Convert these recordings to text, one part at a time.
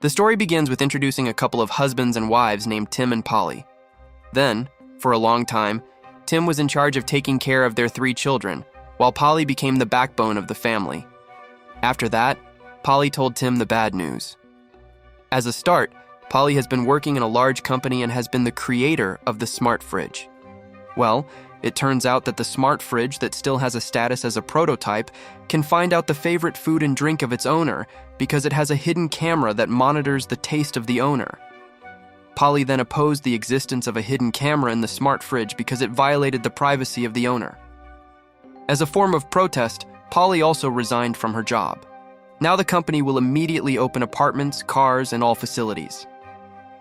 The story begins with introducing a couple of husbands and wives named Tim and Polly. Then, for a long time, Tim was in charge of taking care of their 3 children, while Polly became the backbone of the family. After that, Polly told Tim the bad news. As a start, Polly has been working in a large company and has been the creator of the smart fridge. Well, it turns out that the smart fridge that still has a status as a prototype can find out the favorite food and drink of its owner because it has a hidden camera that monitors the taste of the owner. Polly then opposed the existence of a hidden camera in the smart fridge because it violated the privacy of the owner. As a form of protest, Polly also resigned from her job. Now the company will immediately open apartments, cars, and all facilities.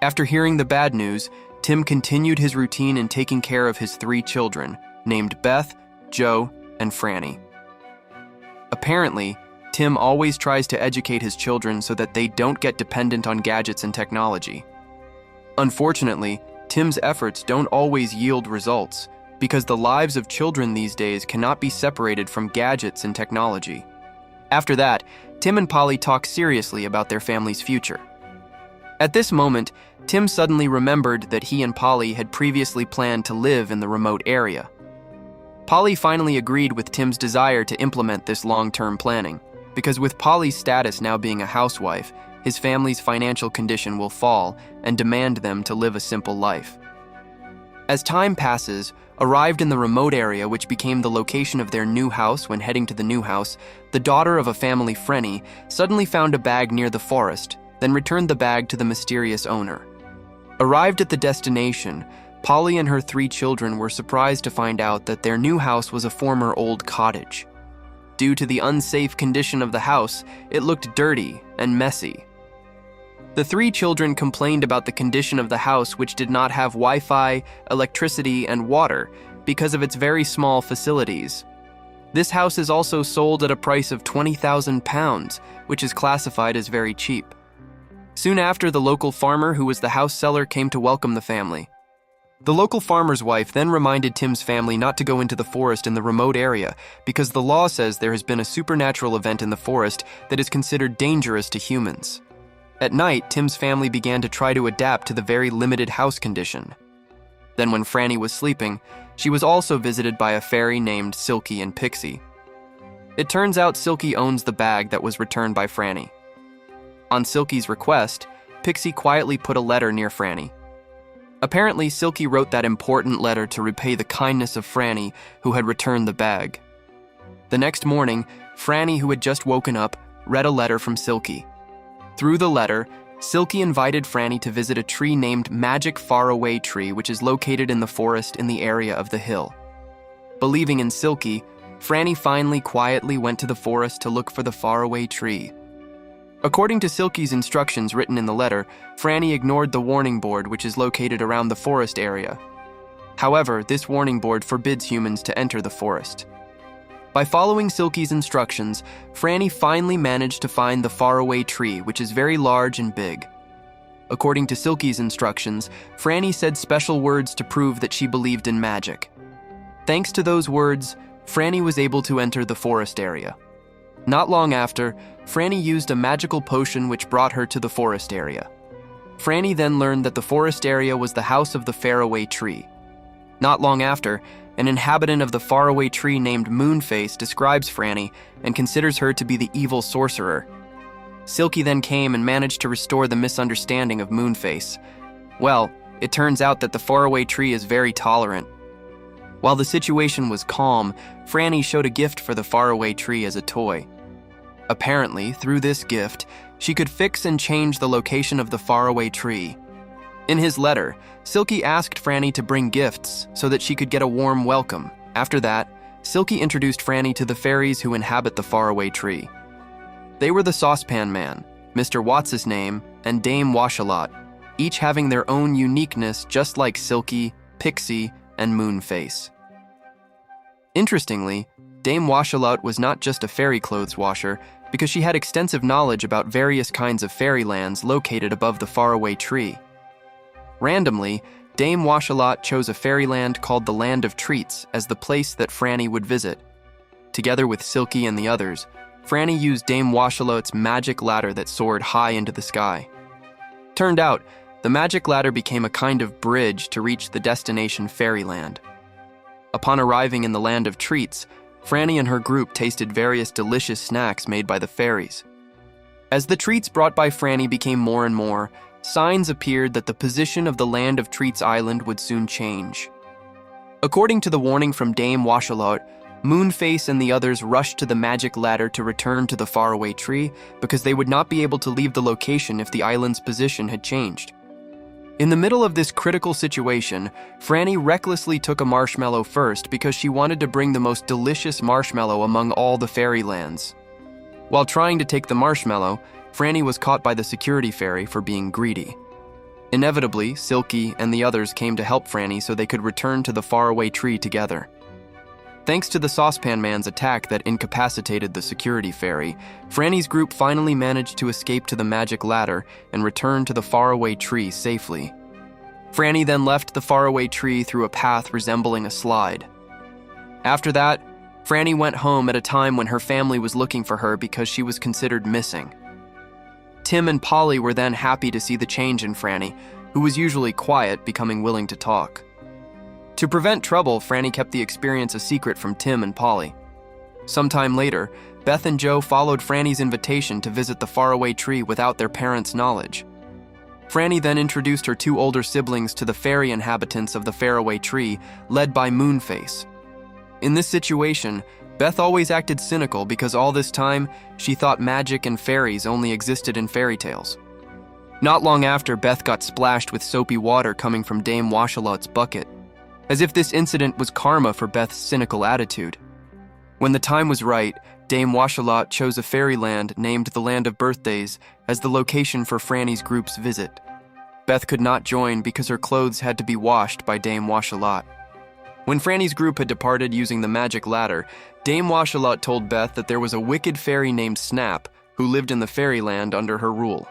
After hearing the bad news, Tim continued his routine in taking care of his 3 children, named Beth, Joe, and Franny. Apparently, Tim always tries to educate his children so that they don't get dependent on gadgets and technology. Unfortunately, Tim's efforts don't always yield results because the lives of children these days cannot be separated from gadgets and technology. After that, Tim and Polly talk seriously about their family's future. At this moment, Tim suddenly remembered that he and Polly had previously planned to live in the remote area. Polly finally agreed with Tim's desire to implement this long-term planning, because with Polly's status now being a housewife, his family's financial condition will fall and demand them to live a simple life. As time passes, arrived in the remote area which became the location of their new house when heading to the new house, the daughter of a family Franny suddenly found a bag near the forest, then returned the bag to the mysterious owner. Arrived at the destination, Polly and her 3 children were surprised to find out that their new house was a former old cottage. Due to the unsafe condition of the house, it looked dirty and messy. The 3 children complained about the condition of the house, which did not have Wi-Fi, electricity, and water because of its very small facilities. This house is also sold at a price of £20,000, which is classified as very cheap. Soon after, the local farmer who was the house seller came to welcome the family. The local farmer's wife then reminded Tim's family not to go into the forest in the remote area because the law says there has been a supernatural event in the forest that is considered dangerous to humans. At night, Tim's family began to try to adapt to the very limited house condition. Then when Franny was sleeping, she was also visited by a fairy named Silky and Pixie. It turns out Silky owns the bag that was returned by Franny. On Silky's request, Pixie quietly put a letter near Franny. Apparently, Silky wrote that important letter to repay the kindness of Franny, who had returned the bag. The next morning, Franny, who had just woken up, read a letter from Silky. Through the letter, Silky invited Franny to visit a tree named Magic Faraway tree, which is located in the forest in the area of the hill. Believing in Silky, Franny finally quietly went to the forest to look for the faraway tree. According to Silky's instructions written in the letter, Franny ignored the warning board which is located around the forest area. However, this warning board forbids humans to enter the forest. By following Silky's instructions, Franny finally managed to find the faraway tree, which is very large and big. According to Silky's instructions, Franny said special words to prove that she believed in magic. Thanks to those words, Franny was able to enter the forest area. Not long after, Franny used a magical potion which brought her to the forest area. Franny then learned that the forest area was the house of the Faraway tree. Not long after, an inhabitant of the faraway tree named Moonface describes Franny and considers her to be the evil sorcerer. Silky then came and managed to restore the misunderstanding of Moonface. Well, it turns out that the faraway tree is very tolerant. While the situation was calm, Franny showed a gift for the faraway tree as a toy. Apparently, through this gift, she could fix and change the location of the faraway tree. In his letter, Silky asked Franny to bring gifts so that she could get a warm welcome. After that, Silky introduced Franny to the fairies who inhabit the faraway tree. They were the Saucepan Man, Mr. Watts' name, and Dame Washalot, each having their own uniqueness just like Silky, Pixie, and Moonface. Interestingly, Dame Washalot was not just a fairy clothes washer because she had extensive knowledge about various kinds of fairylands located above the faraway tree. Randomly, Dame Washalot chose a fairyland called the Land of Treats as the place that Franny would visit. Together with Silky and the others, Franny used Dame Washalot's magic ladder that soared high into the sky. Turned out, the magic ladder became a kind of bridge to reach the destination fairyland. Upon arriving in the land of treats, Franny and her group tasted various delicious snacks made by the fairies. As the treats brought by Franny became more and more, signs appeared that the position of the land of Treats Island would soon change. According to the warning from Dame Washalot, Moonface and the others rushed to the magic ladder to return to the faraway tree because they would not be able to leave the location if the island's position had changed. In the middle of this critical situation, Franny recklessly took a marshmallow first because she wanted to bring the most delicious marshmallow among all the fairylands. While trying to take the marshmallow, Franny was caught by the security fairy for being greedy. Inevitably, Silky and the others came to help Franny so they could return to the faraway tree together. Thanks to the Saucepan Man's attack that incapacitated the security fairy, Franny's group finally managed to escape to the magic ladder and return to the faraway tree safely. Franny then left the faraway tree through a path resembling a slide. After that, Franny went home at a time when her family was looking for her because she was considered missing. Tim and Polly were then happy to see the change in Franny, who was usually quiet, becoming willing to talk. To prevent trouble, Franny kept the experience a secret from Tim and Polly. Sometime later, Beth and Joe followed Franny's invitation to visit the faraway tree without their parents' knowledge. Franny then introduced her two older siblings to the fairy inhabitants of the faraway tree, led by Moonface. In this situation, Beth always acted cynical because all this time, she thought magic and fairies only existed in fairy tales. Not long after, Beth got splashed with soapy water coming from Dame Washalot's bucket, as if this incident was karma for Beth's cynical attitude. When the time was right, Dame Washalot chose a fairyland named the Land of Birthdays as the location for Franny's group's visit. Beth could not join because her clothes had to be washed by Dame Washalot. When Franny's group had departed using the magic ladder, Dame Washalot told Beth that there was a wicked fairy named Snap who lived in the fairyland under her rule.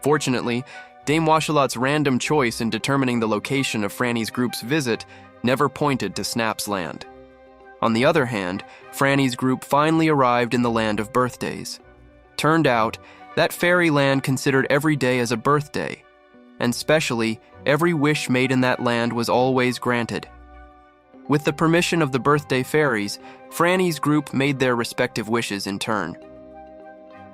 Fortunately, Dame Washalot's random choice in determining the location of Franny's group's visit never pointed to Snap's land. On the other hand, Franny's group finally arrived in the Land of Birthdays. Turned out, that fairyland considered every day as a birthday, and specially, every wish made in that land was always granted. With the permission of the birthday fairies, Franny's group made their respective wishes in turn.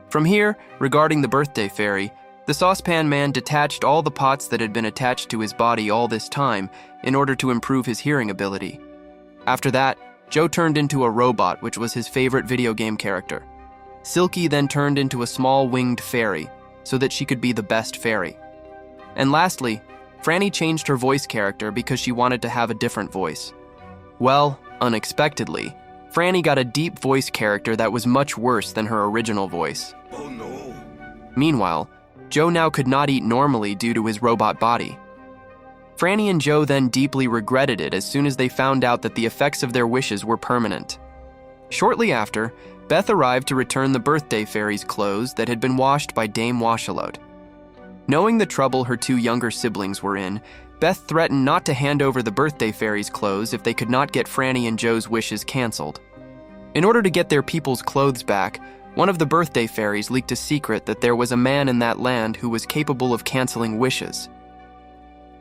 From here, regarding the birthday fairy, the Saucepan Man detached all the pots that had been attached to his body all this time in order to improve his hearing ability. After that, Joe turned into a robot, which was his favorite video game character. Silky then turned into a small winged fairy, so that she could be the best fairy. And lastly, Franny changed her voice character because she wanted to have a different voice. Well, unexpectedly, Franny got a deep voice character that was much worse than her original voice. Oh no. Meanwhile, Joe now could not eat normally due to his robot body. Franny and Joe then deeply regretted it as soon as they found out that the effects of their wishes were permanent. Shortly after, Beth arrived to return the birthday fairy's clothes that had been washed by Dame Washalot. Knowing the trouble her two younger siblings were in, Beth threatened not to hand over the birthday fairy's clothes if they could not get Franny and Joe's wishes canceled. In order to get their people's clothes back, one of the birthday fairies leaked a secret that there was a man in that land who was capable of canceling wishes.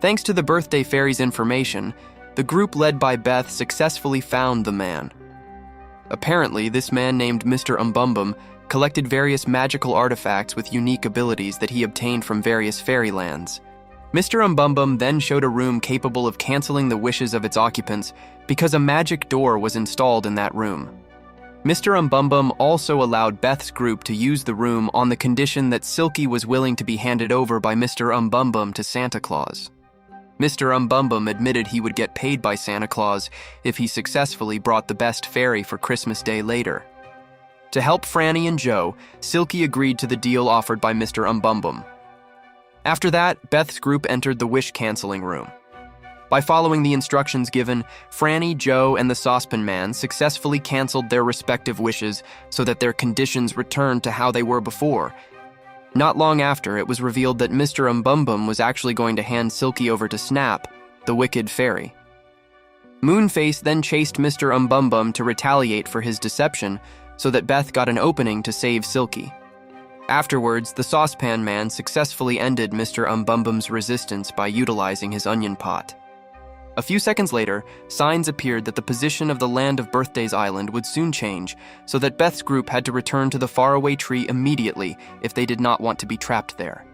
Thanks to the birthday fairy's information, the group led by Beth successfully found the man. Apparently, this man named Mr. Umbumbum collected various magical artifacts with unique abilities that he obtained from various fairylands. Mr. Umbumbum then showed a room capable of canceling the wishes of its occupants because a magic door was installed in that room. Mr. Umbumbum also allowed Beth's group to use the room on the condition that Silky was willing to be handed over by Mr. Umbumbum to Santa Claus. Mr. Umbumbum admitted he would get paid by Santa Claus if he successfully brought the best fairy for Christmas Day later. To help Franny and Joe, Silky agreed to the deal offered by Mr. Umbumbum. After that, Beth's group entered the wish-canceling room. By following the instructions given, Franny, Joe, and the Saucepan Man successfully canceled their respective wishes so that their conditions returned to how they were before. Not long after, it was revealed that Mr. Umbumbum was actually going to hand Silky over to Snap, the wicked fairy. Moonface then chased Mr. Umbumbum to retaliate for his deception so that Beth got an opening to save Silky. Afterwards, the saucepan man successfully ended Mr. Umbumbum's resistance by utilizing his onion pot. A few seconds later, signs appeared that the position of the Land of Birthdays Island would soon change, so that Beth's group had to return to the faraway tree immediately if they did not want to be trapped there.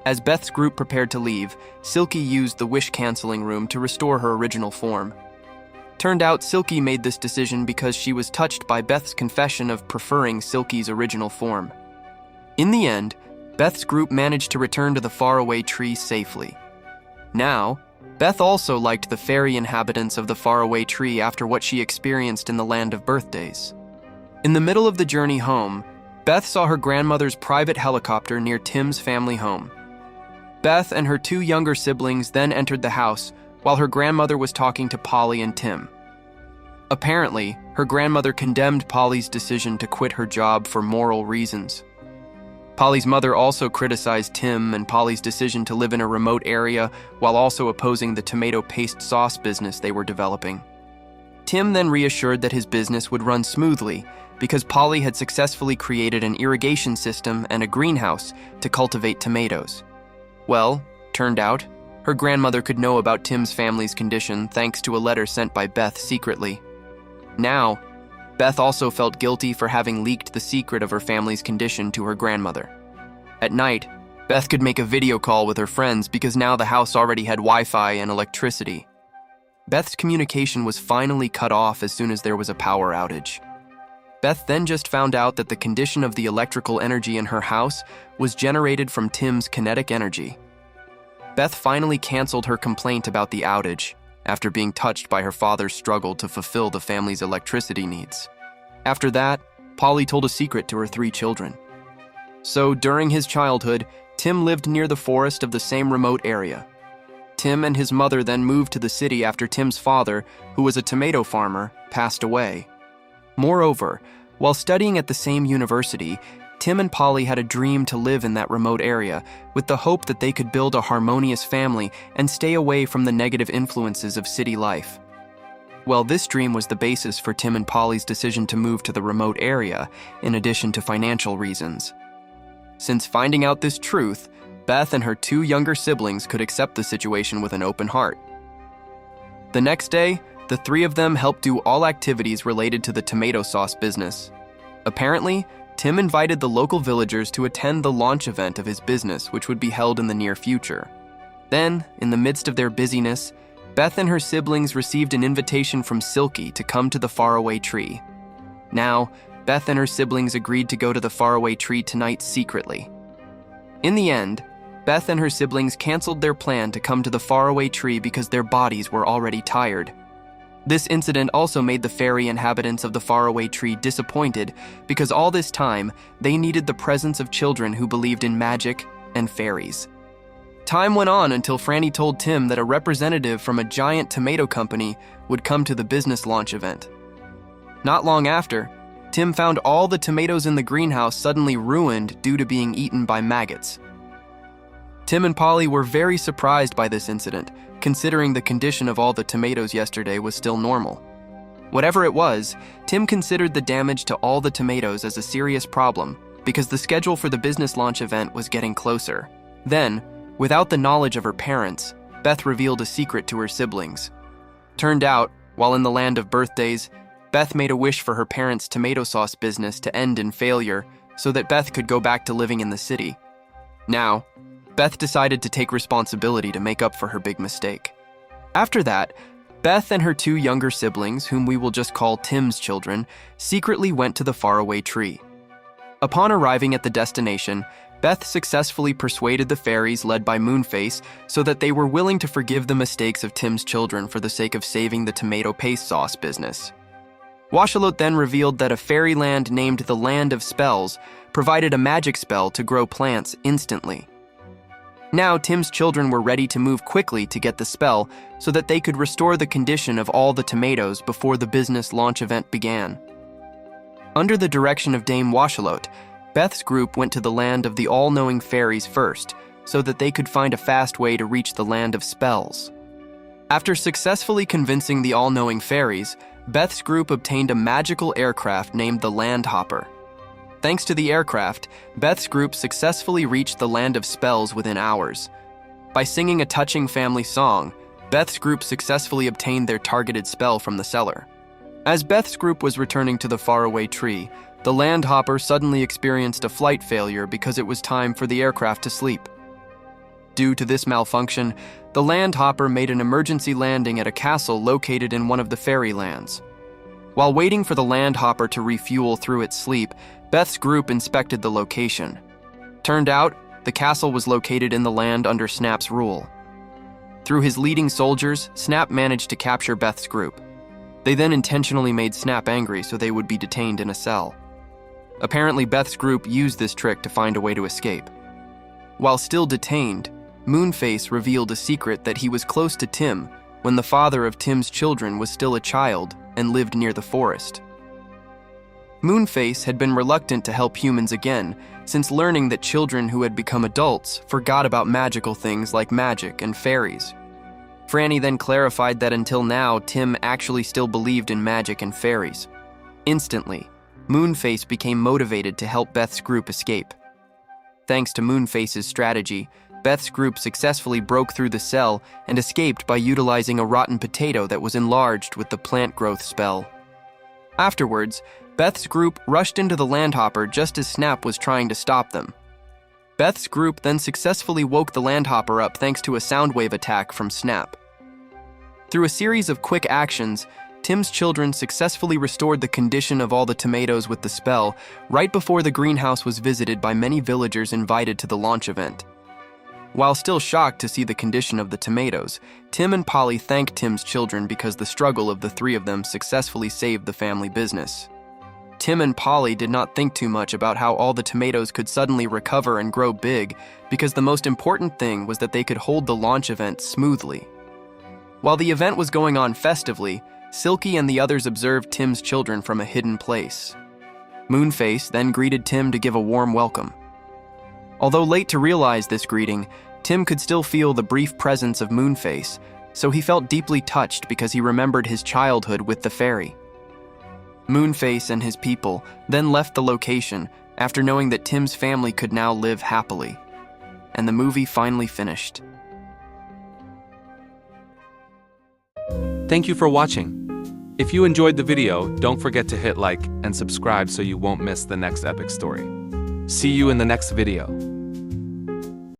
As Beth's group prepared to leave, Silky used the wish-canceling room to restore her original form. Turned out Silky made this decision because she was touched by Beth's confession of preferring Silky's original form. In the end, Beth's group managed to return to the faraway tree safely. Now, Beth also liked the fairy inhabitants of the faraway tree after what she experienced in the Land of Birthdays. In the middle of the journey home, Beth saw her grandmother's private helicopter near Tim's family home. Beth and her 2 younger siblings then entered the house while her grandmother was talking to Polly and Tim. Apparently, her grandmother condemned Polly's decision to quit her job for moral reasons. Polly's mother also criticized Tim and Polly's decision to live in a remote area while also opposing the tomato paste sauce business they were developing. Tim then reassured that his business would run smoothly because Polly had successfully created an irrigation system and a greenhouse to cultivate tomatoes. Well, turned out, her grandmother could know about Tim's family's condition thanks to a letter sent by Beth secretly. Now, Beth also felt guilty for having leaked the secret of her family's condition to her grandmother. At night, Beth could make a video call with her friends because now the house already had Wi-Fi and electricity. Beth's communication was finally cut off as soon as there was a power outage. Beth then just found out that the condition of the electrical energy in her house was generated from Tim's kinetic energy. Beth finally canceled her complaint about the outage after being touched by her father's struggle to fulfill the family's electricity needs. After that, Polly told a secret to her 3 children. So during his childhood, Tim lived near the forest of the same remote area. Tim and his mother then moved to the city after Tim's father, who was a tomato farmer, passed away. Moreover, while studying at the same university, Tim and Polly had a dream to live in that remote area, with the hope that they could build a harmonious family and stay away from the negative influences of city life. Well, this dream was the basis for Tim and Polly's decision to move to the remote area, in addition to financial reasons. Since finding out this truth, Beth and her 2 younger siblings could accept the situation with an open heart. The next day, the 3 of them helped do all activities related to the tomato sauce business. Apparently, Tim invited the local villagers to attend the launch event of his business, which would be held in the near future. Then, in the midst of their busyness, Beth and her siblings received an invitation from Silky to come to the faraway tree. Now, Beth and her siblings agreed to go to the faraway tree tonight secretly. In the end, Beth and her siblings canceled their plan to come to the faraway tree because their bodies were already tired. This incident also made the fairy inhabitants of the faraway tree disappointed because all this time, they needed the presence of children who believed in magic and fairies. Time went on until Franny told Tim that a representative from a giant tomato company would come to the business launch event. Not long after, Tim found all the tomatoes in the greenhouse suddenly ruined due to being eaten by maggots. Tim and Polly were very surprised by this incident, considering the condition of all the tomatoes yesterday was still normal. Whatever it was, Tim considered the damage to all the tomatoes as a serious problem because the schedule for the business launch event was getting closer. Then, without the knowledge of her parents, Beth revealed a secret to her siblings. Turned out, while in the Land of Birthdays, Beth made a wish for her parents' tomato sauce business to end in failure so that Beth could go back to living in the city. Now, Beth decided to take responsibility to make up for her big mistake. After that, Beth and her 2 younger siblings, whom we will just call Tim's children, secretly went to the faraway tree. Upon arriving at the destination, Beth successfully persuaded the fairies led by Moonface so that they were willing to forgive the mistakes of Tim's children for the sake of saving the tomato paste sauce business. Washalote then revealed that a fairyland named the Land of Spells provided a magic spell to grow plants instantly. Now, Tim's children were ready to move quickly to get the spell so that they could restore the condition of all the tomatoes before the business launch event began. Under the direction of Dame Washalote, Beth's group went to the land of the all-knowing fairies first so that they could find a fast way to reach the Land of Spells. After successfully convincing the all-knowing fairies, Beth's group obtained a magical aircraft named the Landhopper. Thanks to the aircraft, Beth's group successfully reached the land of spells within hours. By singing a touching family song, Beth's group successfully obtained their targeted spell from the cellar. As Beth's group was returning to the faraway tree, the landhopper suddenly experienced a flight failure because it was time for the aircraft to sleep. Due to this malfunction, the landhopper made an emergency landing at a castle located in one of the fairy lands. While waiting for the landhopper to refuel through its sleep, Beth's group inspected the location. Turned out, the castle was located in the land under Snap's rule. Through his leading soldiers, Snap managed to capture Beth's group. They then intentionally made Snap angry so they would be detained in a cell. Apparently, Beth's group used this trick to find a way to escape. While still detained, Moonface revealed a secret that he was close to Tim when the father of Tim's children was still a child and lived near the forest. Moonface had been reluctant to help humans again, since learning that children who had become adults forgot about magical things like magic and fairies. Franny then clarified that until now, Tim actually still believed in magic and fairies. Instantly, Moonface became motivated to help Beth's group escape. Thanks to Moonface's strategy, Beth's group successfully broke through the cell and escaped by utilizing a rotten potato that was enlarged with the plant growth spell. Afterwards, Beth's group rushed into the landhopper just as Snap was trying to stop them. Beth's group then successfully woke the landhopper up thanks to a soundwave attack from Snap. Through a series of quick actions, Tim's children successfully restored the condition of all the tomatoes with the spell right before the greenhouse was visited by many villagers invited to the launch event. While still shocked to see the condition of the tomatoes, Tim and Polly thanked Tim's children because the struggle of the three of them successfully saved the family business. Tim and Polly did not think too much about how all the tomatoes could suddenly recover and grow big, because the most important thing was that they could hold the launch event smoothly. While the event was going on festively, Silky and the others observed Tim's children from a hidden place. Moonface then greeted Tim to give a warm welcome. Although late to realize this greeting, Tim could still feel the brief presence of Moonface, so he felt deeply touched because he remembered his childhood with the fairy. Moonface and his people then left the location after knowing that Tim's family could now live happily. And the movie finally finished. Thank you for watching. If you enjoyed the video, don't forget to hit like and subscribe so you won't miss the next epic story. See you in the next video.